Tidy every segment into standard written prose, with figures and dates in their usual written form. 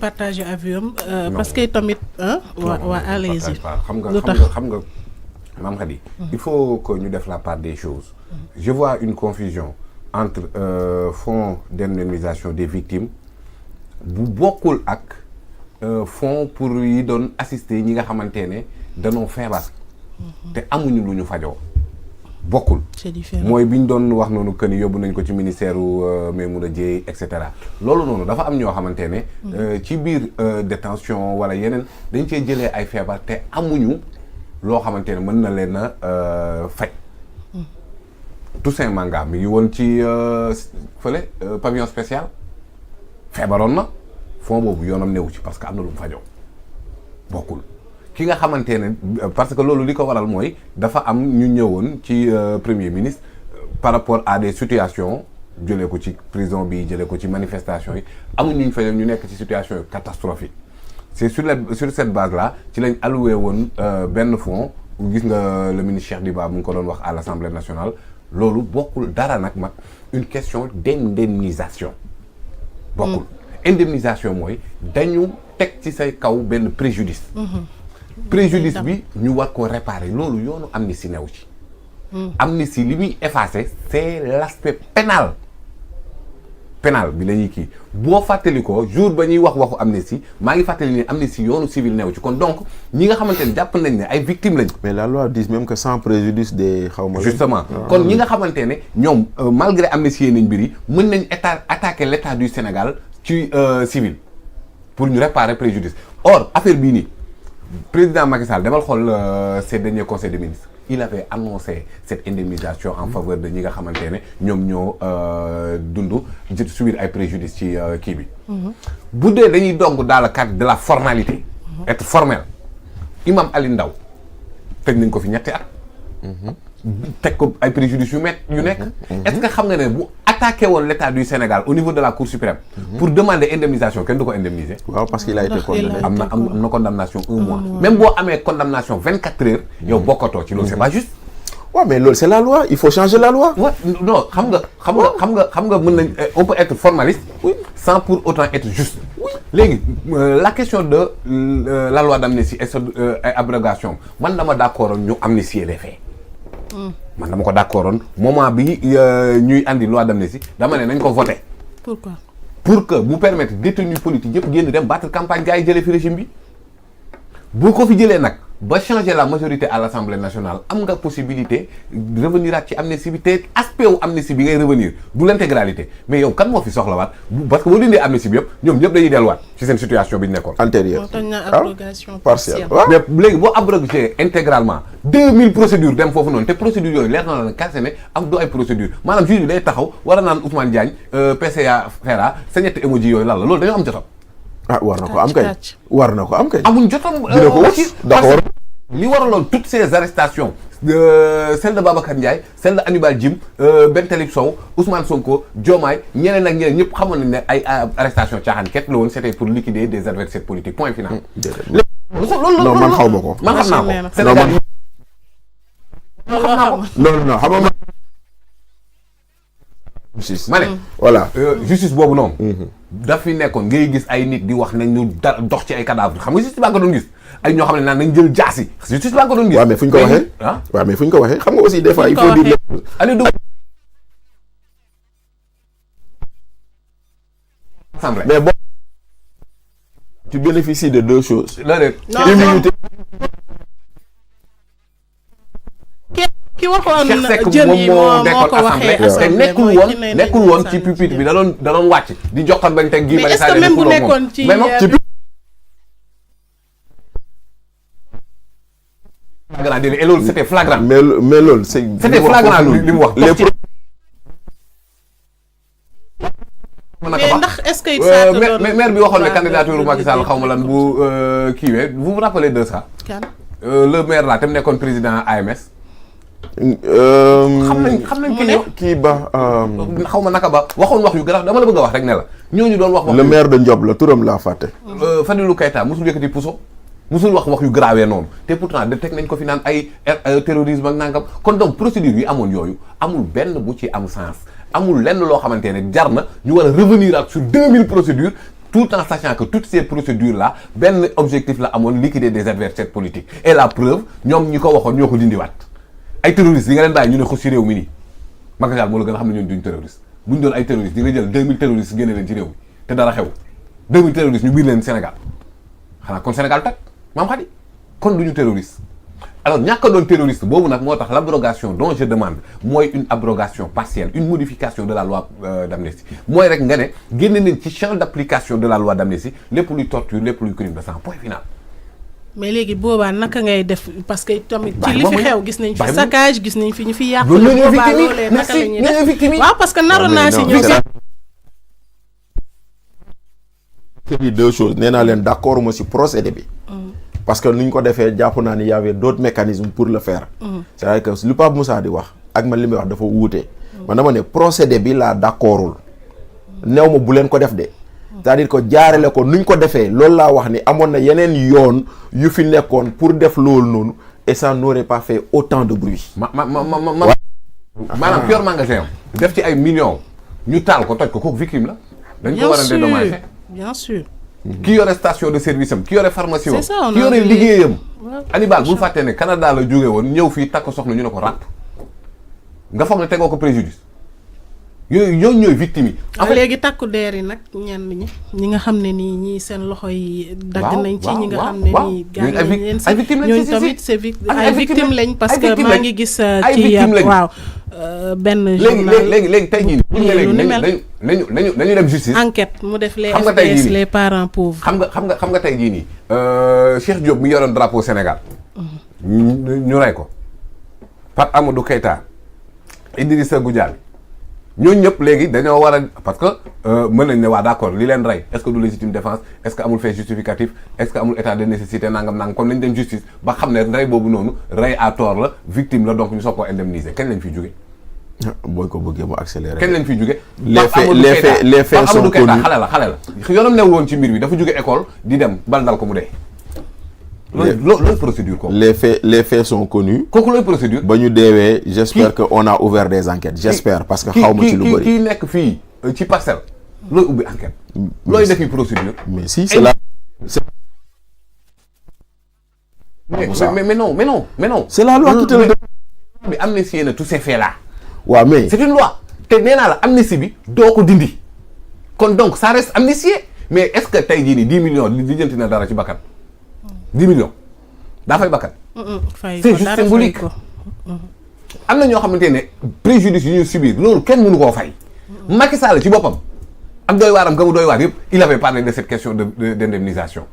partager avis parce que tamit waa allez-y. xam nga Mame Khady, il faut que ñu def la part des choses. Je vois une confusion entre fonds d'indemnisation des victimes bu bokkul ak fonds pour yi doon assister ñi nga xamante ne danoo feebar te amuñu lu ñu fajoo bokkul. C'est différent. mooy bi ñu doon wax noonu que ni yóbbu nañ ko ci ministère Maimouna Dièye et cetera loolu noonu dafa am ñoo xamante ne ci biir détention wala yeneen dañ cee jëlee ay feebar te amuñu loo xamante ne mën na leen a faj. Toussaint Manga mi ngi woon ci fële pavillon spécial feebaroon na fond boobu yoonam newu ci parce que am na lu mu fajoo bokkul ki nga xamante ne parce que loolu li ko waral mooy dafa am ñu ñëwoon ci premier ministre par rapport à des situations jëlee ko ci prison bi jëlee ko ci manifestation yi amuñu ñu feneen ñu nekk ci situation yu catastrophique c'est sur cette base là ci lañ alloué woon benn fonds gis nga le ministre Cheikh Diba mu ngi ko doon wax à l'Assemblée nationale loolu bokkul dara nag mag une question d'indemnisation bokkul indemnisation mooy dañu teg ci say kaw benn préjudice préjudice bi ñu war ko réparer loolu yoonu amnistie new ci amnistie li muy effacer c'est l'aspect pénal bi la ñuy kii boo fàttali ko jour ba ñuy waxu amnistie maa ngi fàttali ne amnistie yoonu civil new ci kon donc ñi nga xamante ne jàpp nañ ne ay victimes lañ. mais la loi dit même que sans préjudice des xawma. justement kon ñi nga xamante ne ñoom malgré amnistie nañ mbir yi mën nañ attaquer l'état du Sénégal ci civil pour ñu réparer préjudice or affaire bii nii président Macky Sall demal xool ces derniers conseils des ministres il avait annoncé cette indemnisation en faveur de ñi nga xamante ne ñoom ñoo dund subir ay préjudice ci kii bi bu dee dañuy dogg dans le cadre de la formalité être formel imam Ali Ndaw tëj nañ ko fi ñetti at teg ko ay préjudice yu nekk est-ce que xam nga ne bu attaqué woon l'état du Sénégal au niveau de la Cour suprême pour demander indemnisation kenn du ko indemniser waaw parce qu'il a été condamné am na condamnation 1 mois même boo amee condamnation 24 heures yow bokkatoo ci loolu c'est pas juste waaw mais loolu c'est la loi il faut changer la loi ouais, non xam nga mën nañ on peut être formaliste sans pour autant être juste léegi la question de la loi d'amnistie et abrogation man dama d'accord ñu amnistier les faits man dama ko d'accordoon moment bi ñuy andi loi d'amnistie dama ne nañ ko voter. Pourquoi? Pour que mu permettre détenus politiques yëpp génn dem battre campagne gars yi jëlee fi régime bi bu ko fi jëlee nag ba changer la majorité à l'Assemblée nationale am nga possibilité revenir ak ci amnistie bi te aspect wu amnistie bi ngay revenir du l'intégralité mais yow kan moo fi soxlawaat parce que boo dindee amnistie bi yëpp ñoom ñëpp dañuy delluwaat ci seen situation bi ñu nekkoon. antérieure abrogation partielle. mais léegi boo abrogé intégralement 2000 procédures dem foofu noonu te procédures yooyu leer na la kase ne am du ay procédures maanaam juge bi day taxaw war a naan Ousmane Diagne PCA FERA sa ñetti emoji yooyu lan la loolu dañoo am jotam. war na ko am kay war na ko am kay. amuñ jotam. dina ko wut d'accord li waraloon toutes ces arrestations celle de Babacar Ndiaye celle de Hannibal Djim Ben Talib Sow Ousmane Sonko Diomaye ñeneen ak ñeneen ñëpp xamoon nañ ne ay arrestation caaxaan ket la woon c'était pour liquider des adversaires politiques point final. non man xaw ma ko. man xam naa ko Sénégal xam naa ko. non xam nga justice ma ne voilà justice boobu noonu daf fi nekkoon ngay gis ay nit di wax nañ ñu dox ci ay cadavre xam nga justice baa nga doon gis ay ñoo xam ne naan nañ jël jaasi justice baa nga doon gis waaw mais fu ñu ko waxee waaw mais fu ñu ko waxee xam nga aussi des fois il faut dire Aliou Dou mais bon tu bénéficies de deux choses immunité ki waxoon Cheikh Seck jën yi moo ko assemblée waxee te nekkul woon ci pupitre bi da doon wàcc di joxoon bañ teg gi mais est-ce que même bu nekkoon ci flagrant délit et loolu c'était flagrant mais loolu c'était flagrant li mu wax mais ndax est-ce que maire bi waxoon ne candidature Macky Sall xaw ma lan bu kiiwee vous vous rappelez de ça le maire là tam nekkoon président AMS xam nañ kii ba xaw ma naka ba waxoon wax yu grave dama la bëgg a wax rek ne la ñooñu doon wax le maire de Ndiob la turam laa fàtte Fadilou Keita musul yëkkati puso musul wax yu grave noonu te pourtant de teg nañ ko fi naan ay terrorisme ak nangam kon donc procédure yi amoon yooyu amul benn bu ci am sens amul lenn loo xamante ne jar na ñu war a revenir ak sur 2000 procédures tout en sachant que toutes ces procédures là benn objectif la amoon liquider des adversaires politiques et la preuve ñoom ñi ko waxoon ñoo ko dindiwaat ay terroristes yi nga leen bàyyi ñu ne ko ci réew mi nii Macky Sall moo la gën a xam ne ñun duñ terroriste buñ doon ay terroristes di nga jël 2000 terroristes génne leen ci réew mi te dara xew 2000 terroristes ñu biir leen Sénégal xanaa kon Sénégal toj maam xadi kon duñu terroriste alors ñàkk a doon terroriste boobu nag moo tax l'abrogation dont je demande mooy une abrogation partielle une modification de la loi d'amnistie mooy rek nga ne génne nañ ci champ d'application de la loi d'amnistie lépp luy torture lépp luy crime de sang point final. mais léegi boobaa naka ngay def parce que tamit ci li bàyyi fi xew gis nañ fi saccage gis nañ fi ñu fi yàq loolu la ñuy boobaa victime yi loolee naka la ñuy merci victime yi waaw parce que naroon naa si ñëw c'est deux choses nee naa leen d'accord ma ci procédé bi parce que ni ñu ko defee jàpp naa ni y avait d'autres mécanismes pour le faire c'est-à-dire que lu Pape Moussa di wax ak man li may wax dafa wuute man dama ne procédé bi laa d'accordul néew ma bu leen ko def de c'est-à-dire que jaarale ko nuñ ko defee loolu laa wax ni amoon na yeneen yoon yu fi nekkoon pour def loolu noonu et ça n'aurait pas fait autant de bruit maanaam yor magasin def ci ay millions ñu taal ko toj ko kooku victime la dañ ko war a dédommager bien sûr ki yore station de service am ki yore pharmacie am C'est ça, on ki a yore vu liggéeyam Ouais. Hannibal bul fàtte ne Canada la jóge woon ñëw fii takk soxna ñu ne ko ràpp nga foog ne tegoo ko préjudice yooyu ñooy victime yi en fait léegi takku deer yi nag ñenn ñi nga xam ne nii ñii seen loxo yi dagg waaw, nañ ci waaw, ñi nga waaw, xam ne waaw. nii gaañ Ñooñu ay nañ leen ay victimes lañ, ñooñu si, tamit si. c'est Ay ay victimes lañ parce ay que victimes maa lañ. ngi gis Ay ci victimes lañ. waaw benn léegi tey jii nii lu ni mel nañu dem justice enquête mu def les Xam nga tey jii FPS nii. les parents pauvres xam nga tey jii nii Cheikh Diop mi yoroon drapeau Sénégal ñu rey ko Pape Amadou Keïta Idrissa Goudiaby ñooñu ñëpp léegi dañoo war a parce que mën nañ ne waa d'accord li leen rey est-ce que du légitime défense est-ce que amul fait justificatif est-ce que amul état de nécessité nangam kon nañ dem justice ba xam ne rey boobu noonu rey à tort la victime la donc ñu soog koo indemniser kañ lañ fiy jóge booy ko bëggee mu accélérer. kañ lañ fiy jóge les faits sont Amadou Keïta connus. xale la yoonam newul woon ci mbir bi dafa jóge école di dem bal dal ko mu dee loolu procédure kooku les faits sont connus. kooku looy procédure ba ñu deewee j'espère que on a ouvert des enquêtes j'espère parce que xaw ma ci lu bëri. kii nekk fii ci parcelle looy ubbi enquête looy defi procédure mais si c'est là mais non c'est la loi qui te le donne. bi amnistié na tous ces faits là waaw mais c'est une loi te nee naa la amnistie bi doo ko dindi kon donc ça reste amnistié mais est-ce que tey jii nii 10 millions li jënti na dara ci bakkan 10 millions daa fay bakkan c'est juste symbolique am na ñoo xamante ne préjudice yu ñu subir loolu kenn mënu koo fay Macky Sall ci boppam ak doy waaram ga mu doy waar yëpp il avait parlé de cette question d'indemnisation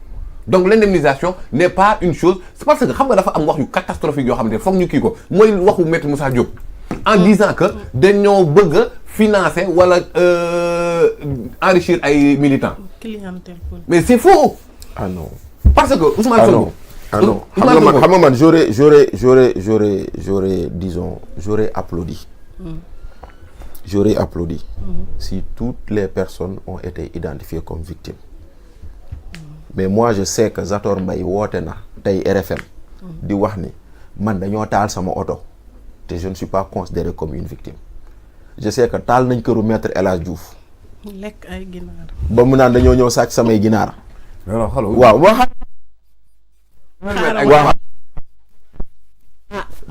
donc l'indemnisation n'est pas une chose c'est parce que xam nga dafa am wax yu catastrophique yoo xamante ne foog ñu kii ko mooy waxu Maître Moussa Diop en disant que dañoo bëgg a financer wala enrichir ay militants clientèle politique. mais c'est faux ah non. parce que Ousmane Sonko ah non xam nga man j'aurais applaudi. J'aurais applaudi si toutes les personnes ont été identifiées comme victimes. Mais moi je sais que Zator Mbaye woote na tey RFM di wax ni man dañoo taal sama oto te je ne suis pas considéré comme une victime. Je sais que taal nañ këru maître El Hadj Diouf lekk ay ginaar. ba mu naan dañoo ñëw sàcc samay ginaar. non xalo waaw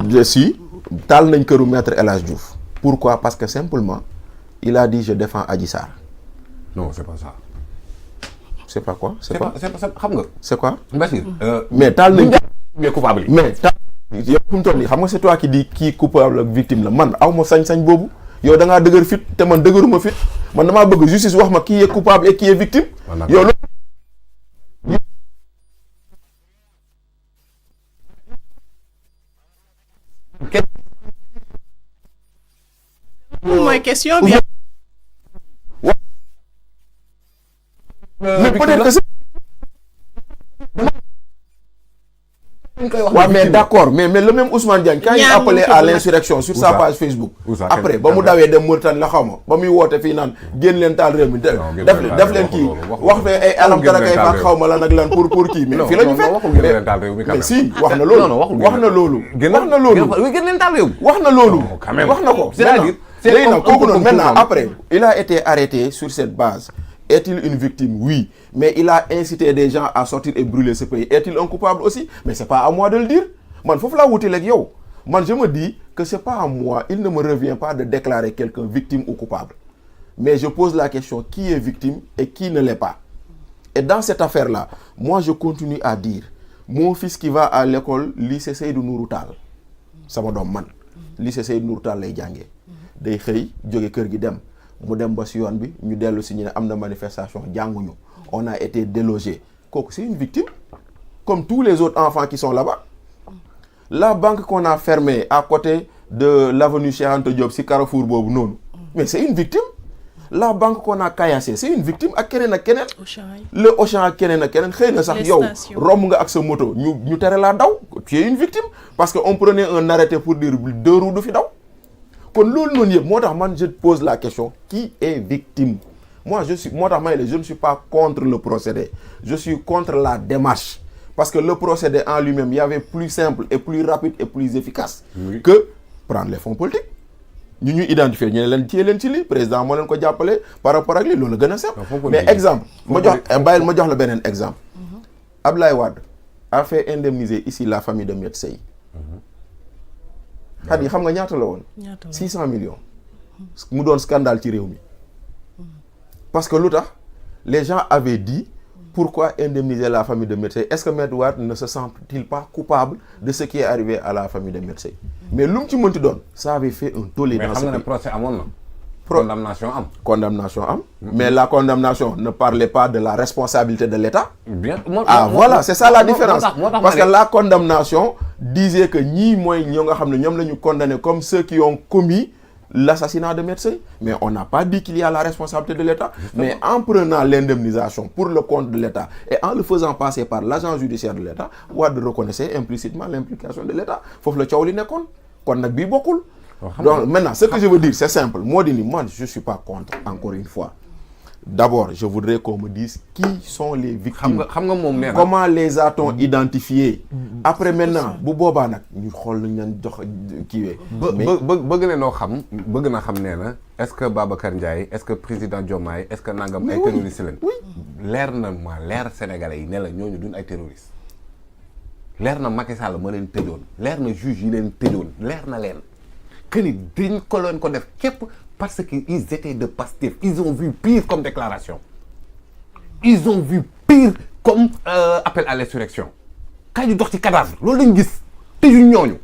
je suis taal nañ këru maître El Hadj Diouf. Pourquoi? Parce que simplement il a dit je défends Adji Sarr. non c'est pas ça. C'est pas quoi? c'est pas xam nga. C'est quoi? Mbasir. mais taal nañ mais coupable yi. mais taal yow fu mu toll nii xam nga c'est toi qui dis kii coupable ak victime la man aw ma sañ-sañ boobu yow da ngaa dëgër fit te man dëgëruma fit man damaa bëgg justice wax ma qui est coupable et qui est victime. yow loolu. mooy question bi. mais peut-être que waaw mais d'accord mais le même Ousmane Diagne quand il appelait à l'insurrection sur sa page Facebook après ba mu dawee dem Mauritanie la xaw ma ba muy woote fii naan génn leen taal réew mi def leen kii wax fe ay alam dara kay faat xaw ma lan ak lan pour kii mais fii la ñu fekk mais si wax na loolu wax na loolu wax na loolu léegi nag kooku noonu maintenant après il a été arrêté sur cette base Est-il une victime? Oui. Mais il a incité des gens à sortir et brûler ce pays. Est-il un coupable aussi? Mais c'est pas à moi de le dire. Man, faut la wuti lek yow. Man, je me dis que c'est pas à moi, il ne me revient pas de déclarer quelqu'un victime ou coupable. Mais je pose la question, qui est victime et qui ne l'est pas? Et dans cette affaire-là, moi je continue à dire, mon fils qui va à l'école, lycée Seydou Nourou Tall, sama doom man, lycée Seydou Nourou Tall lay jàngee. Day xëy jóge kër gi dem. Mu dem ba si yoon bi ñu dellu si ñu ne am na manifestation jànguñu. On a été délogé. Kooku c'est une victime. Comme tous les autres enfants qui sont là-bas. La banque qu'on a fermée à côté de l'avenue Cheikh Anta Diop si Carrefour boobu noonu. Mais c'est une victime. La banque qu'on a caillassée c'est une victime ak keneen ak keneen. Le Auchan ak keneen ak keneen xëy na sax yow romb nga ak sa moto ñu tere laa daw. Tu es une victime parce que on prenait un arrêté pour dire 2 roues du fi daw. Kon loolu noonu yëpp moo tax man je pose la question, qui est victime? Moi je ne suis pas contre le procédé, je suis contre la démarche parce que le procédé en lui-même il y avait plus simple et plus rapide et plus efficace que prendre les fonds politiques. Ñu ñuy identifier ñu ne leen téye leen ci lii président moo leen ko jàppale par rapport ak lii loolu gën a simple. Mais exemple ma jox la beneen exemple. Abdoulaye Wade a fait indemniser ici la famille de Maître Sèye. Xat yi xam nga ñaata la woon? 600 millions. Mu doon scandale ci réew mi. Parce que lu tax les gens avaient dit pourquoi indemniser la famille de Maître Sèye? Est-ce que Maître Wade ne se sent-il pas coupable de ce qui est arrivé à la famille de Maître Sèye? Mais lu mu ci mënti doon ça avait fait un tollé dans ce pays. Mais xam nga ne procès amoon na. Condamnation am. Mais la condamnation ne parlait pas de la responsabilité de l'État. Voilà, c'est ça la différence. Parce que la condamnation disait que ñii mooy ñoo nga xam ne ñoom la ñu condamné comme ceux qui ont commis l'assassinat de Maître Sèye. Mais on n'a pas dit qu'il y a la responsabilité de l'État. Mais en prenant l'indemnisation pour le compte de l'État et en le faisant passer par l'agent judiciaire de l'État, Wade reconnaissait implicitement l'implication de l'État. Foofu la coow li nekkoon kon nag bii bokkul. Donc maintenant ce que je veux dire c'est simple. Moi je suis pas contre encore une fois. D'abord je voudrais qu'on me dise qui sont les victimes. Comment les a-t-on identifiés? Après maintenant bu boobaa nag ñu xool nañ leen jox kiiwee. bëgg na noo xam bëgg na xam nee na est-ce que Babacar Ndiaye est-ce que président Diomaye est-ce que nangam ay terroristes lañ. Leer na ma leer Sénégalais yi ne la ñooñu duñ ay terroristes. Leer na Macky Sall ma leen tëjoon leer na juge yi leen tëjoon leer na leen. Que ni dañ ko leen ko def képp parce que ils étaient de Pastef. Ils ont vu pire comme déclaration. Ils ont vu pire comme appel à l'insurrection. Kaay ñu dox ci cadavre loolu lañ gis tëju ñooñu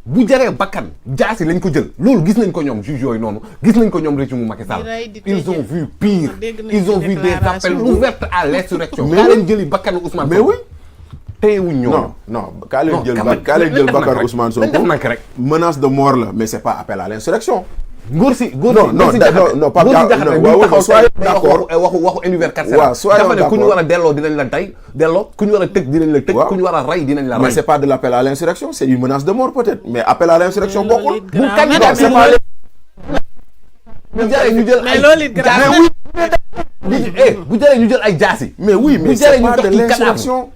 bu jaree bakkan jaasi lañ ko jël loolu gis nañ ko ñoom juge yooyu noonu gis nañ ko ñoom régime Macky Sall. Ils ont vu pire. Ils ont vu des appels ouverts à l'insurrection. Mais leen jëli bakkanu Ousmane Sonko. Mais oui. Non, kaa leen jël Bakar Ousmane Sonko menace de mort là, mais c'est pas appel à l'insurrection. Non, pas soyez d'accord. Waxu univers 4 soyez d'accord. Ku ñu war a delloo dinañ la tey delloo ku ñu war a tëj dinañ la tëj ku ñu war a rey dinañ la rey. Mais c'est pas de l'appel à l'insurrection, c'est une menace de mort peut-être, mais appel à l'insurrection bokkul. Bu kan c'est pas ñu jël mais loolu it grave. Bu jëlee ñu jël ay jaasi. Mais oui, mais c'est pas de l'insurrection.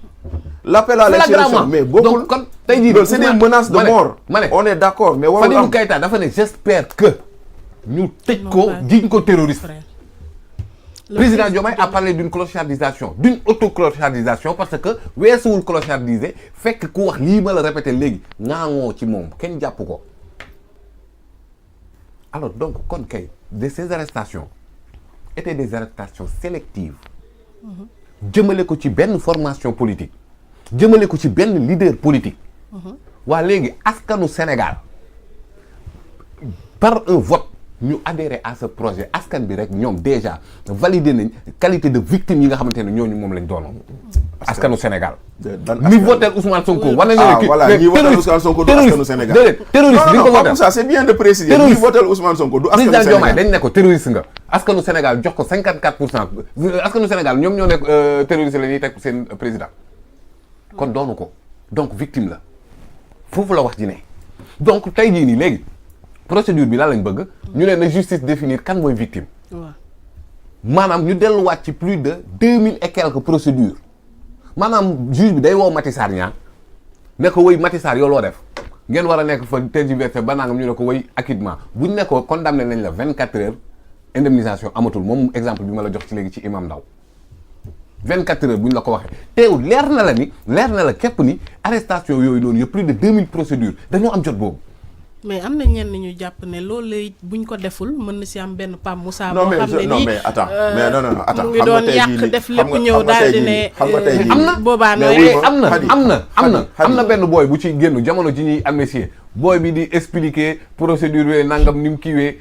L'appel à l'insurrection mais beaucoup c'est des menaces de mort. On est d'accord mais warul am Fadilou Keïta dafa ne j'espère que ñu tëj ko jiñ ko terroriste. Président Diomaye a parlé d'une clochardisation, d'une autoclochardisation parce que weesuwul clochardiser fekk ku wax lii ma la répété léegi ngaangoo ci moom kenn jàpp ko. Alors donc kon kay de ces arrestations étaient des arrestations sélectives. Jëmale ko ci benn formation politique. Jëmale ko ci benn leader politique. waa léegi askanu Sénégal par un vote ñu adhérer à ce projet askan bi rek ñoom déjà validé nañ qualité de victime yi nga xamante ne ñooñu moom lañ doonoon. askanu Sénégal. ñi voté Ousmane Sonko. wane na ne voilà ñi voté Ousmane Sonko du askanu Sénégal. terroriste bi nga ko voté ça c'est bien de préciser. ñi voté Ousmane Sonko du askanu Sénégal. président Diomaye dañ ne ko terroriste nga. askanu Sénégal jox ko 54%. askanu Sénégal ñoom ñoo nekk terroriste la ñuy teg seen président. kon doonu ko donc victime la foofu la wax ji ne donc tey jii nii léegi procédure bi lan lañ bëgg ñu ne na justice définir kan mooy victime. waaw maanaam ñu delluwaat ci plus de 2000 et quelques procédures maanaam juge bi day woo Maty Sarr Niang ne ko wëy Maty Sarr yow loo def ngeen war a nekk fa tergiversé ba nangam ñu ne ko wëy acquittement buñ ne ko condamné nañ la 24 heures indemnisation amatul moom exemple bi ma la jox ci léegi ci imam Ndaw 24 heures bu ñu la ko waxee teewul leer na la képp ni arrestation yooyu noonu y a plus de 2000 procédures dañoo am jot boobu. mais am na ñenn ñu jàpp ne loolu lay buñ ko deful mën na si am benn Pape Moussa. non boo mais xam ne non nii mais attends mais non attends mu ngi doon yàq def lépp ñëw daal di ne. am na boobaa mais am na benn booy bu ci génn jamono ji ñuy amnistier booy bi di expliquer procédure yooyu nangam ni mu kiiwee